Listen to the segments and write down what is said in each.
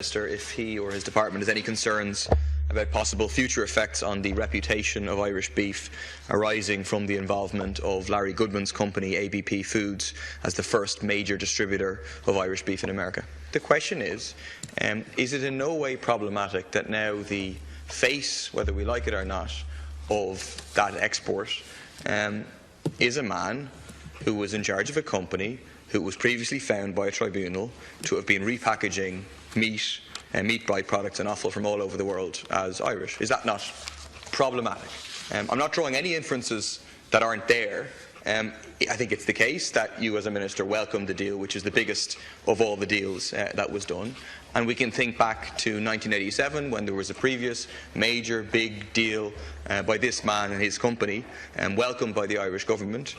Minister if he or his department has any concerns about possible future effects on the reputation of Irish beef arising from the involvement of Larry Goodman's company ABP Foods as the first major distributor of Irish beef in America. The question is it in no way problematic that now the face, whether we like it or not, of that export is a man who was in charge of a company who was previously found by a tribunal to have been repackaging meat and meat byproducts and offal from all over the world as Irish? Is that not problematic? I'm not drawing any inferences that aren't there. I think it's the case that you as a minister welcomed the deal, which is the biggest of all the deals that was done. And we can think back to 1987 when there was a previous major big deal by this man and his company, welcomed by the Irish government,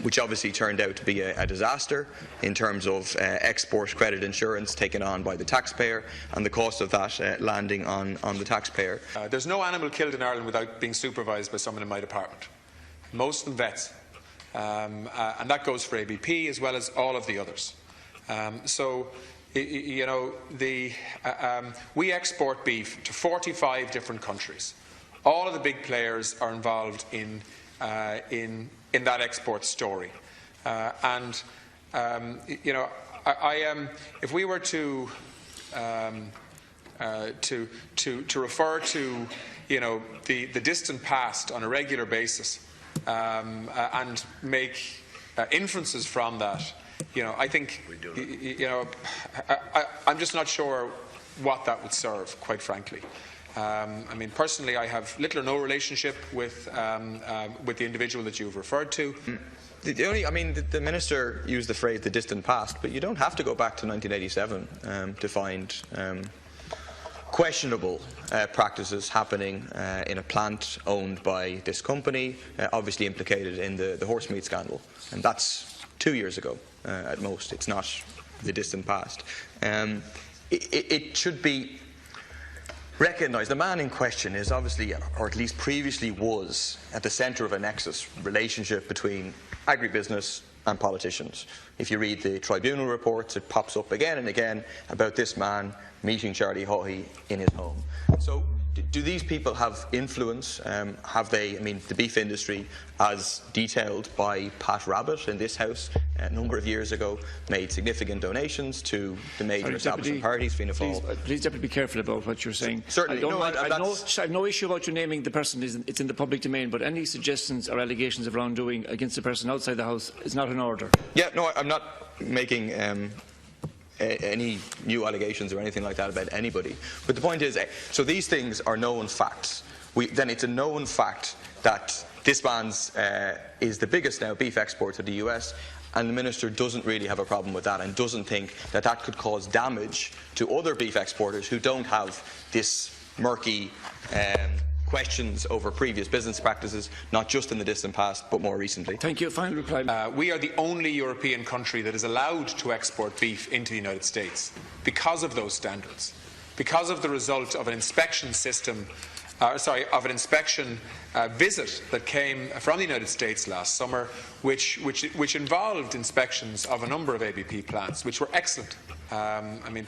which obviously turned out to be a disaster in terms of export credit insurance taken on by the taxpayer and the cost of that landing on the taxpayer. There's no animal killed in Ireland without being supervised by someone in my department. Most of them vets. And that goes for ABP as well as all of the others. We export beef to 45 different countries. All of the big players are involved in that export story. If we were to refer to the distant past on a regular basis and make inferences from that, I think I'm just not sure what that would serve, quite frankly. Personally, I have little or no relationship with the individual that you've referred to. The minister used the phrase "the distant past," but you don't have to go back to 1987 to find questionable practices happening in a plant owned by this company, obviously implicated in the horse meat scandal, and that's 2 years ago at most. It's not the distant past. It should be recognised the man in question is obviously, or at least previously was, at the centre of a nexus relationship between agribusiness and politicians. If you read the tribunal reports, it pops up again and again about this man meeting Charlie Haughey in his home. So do these people have influence? Have they, the beef industry, as detailed by Pat Rabbitt in this House a number of years ago, made significant donations to the major establishment parties, Fianna Fáil. Please, Deputy, be careful about what you're saying. Certainly. I have no issue about you naming the person. It's in the public domain, but any suggestions or allegations of wrongdoing against a person outside the House is not in order. Yeah, no, I'm not making any new allegations or anything like that about anybody. But the point is, so these things are known facts. Then it's a known fact that this man's is the biggest now beef export to the US, and the minister doesn't really have a problem with that and doesn't think that that could cause damage to other beef exporters who don't have this murky questions over previous business practices, not just in the distant past, but more recently. Thank you. Final reply. We are the only European country that is allowed to export beef into the United States because of those standards, because of the result of an inspection system, of an inspection visit that came from the United States last summer, which involved inspections of a number of ABP plants, which were excellent.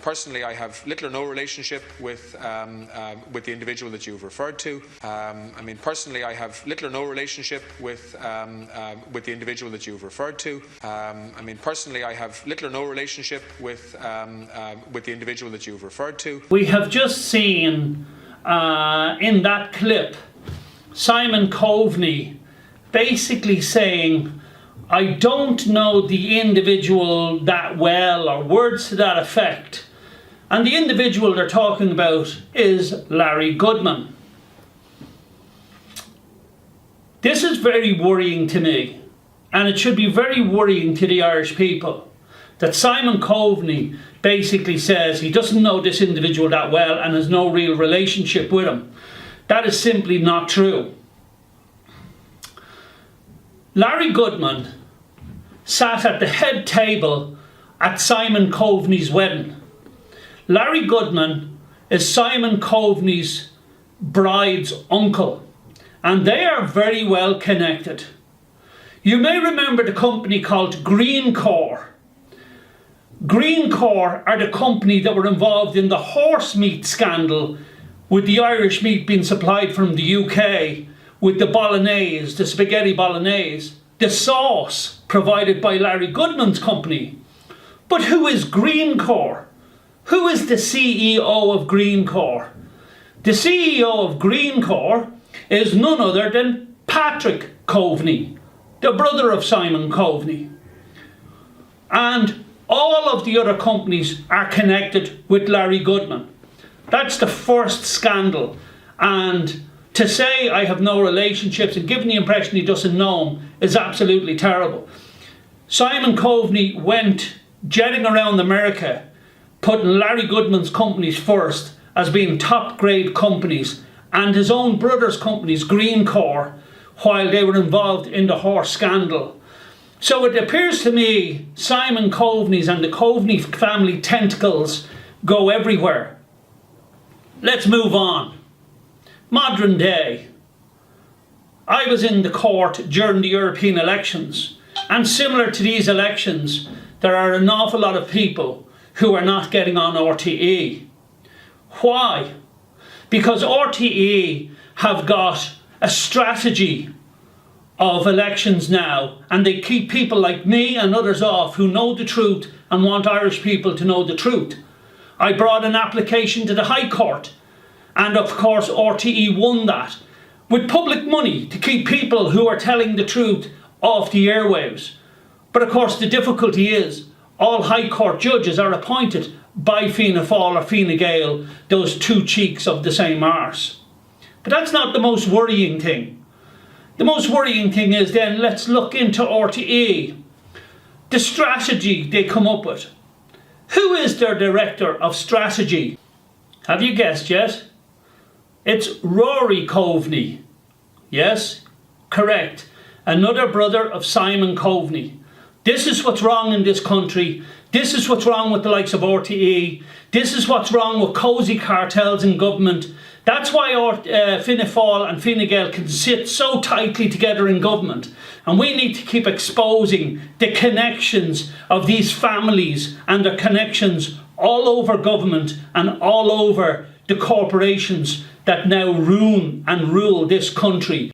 Personally, I have little or no relationship with the individual that you've referred to. Personally, I have little or no relationship with the individual that you've referred to. Personally, I have little or no relationship with the individual that you've referred to. We have just seen in that clip Simon Coveney basically saying, "I don't know the individual that well," or words to that effect. And the individual they're talking about is Larry Goodman. This is very worrying to me, and it should be very worrying to the Irish people, that Simon Coveney basically says he doesn't know this individual that well and has no real relationship with him. That is simply not true. Larry Goodman sat at the head table at Simon Coveney's wedding. Larry Goodman is Simon Coveney's bride's uncle, and they are very well connected. You may remember the company called Greencore. Greencore are the company that were involved in the horse meat scandal, with the Irish meat being supplied from the UK, with the bolognese, the spaghetti bolognese, the sauce provided by Larry Goodman's company. But who is Greencore? Who is the CEO of Greencore? The CEO of Greencore is none other than Patrick Coveney, the brother of Simon Coveney. And all of the other companies are connected with Larry Goodman. That's the first scandal. And to say I have no relationships and giving the impression he doesn't know him is absolutely terrible. Simon Coveney went jetting around America, putting Larry Goodman's companies first as being top grade companies, and his own brother's companies, Greencore, while they were involved in the horse scandal. So it appears to me Simon Coveney's and the Coveney family tentacles go everywhere. Let's move on. Modern day. I was in the court during the European elections, and similar to these elections, there are an awful lot of people who are not getting on RTE. Why? Because RTE have got a strategy of elections now, and they keep people like me and others off who know the truth and want Irish people to know the truth. I brought an application to the High Court, and of course RTE won that, with public money to keep people who are telling the truth off the airwaves. But of course the difficulty is all High Court judges are appointed by Fianna Fáil or Fine Gael, those two cheeks of the same arse. But that's not the most worrying thing. The most worrying thing is then let's look into RTE. The strategy they come up with. Who is their director of strategy? Have you guessed yet? It's Rory Coveney. Yes, correct. Another brother of Simon Coveney. This is what's wrong in this country. This is what's wrong with the likes of RTE. This is what's wrong with cosy cartels in government. That's why Fianna Fáil and Fine Gael can sit so tightly together in government. And we need to keep exposing the connections of these families and their connections all over government and all over the corporations that now ruin and rule this country.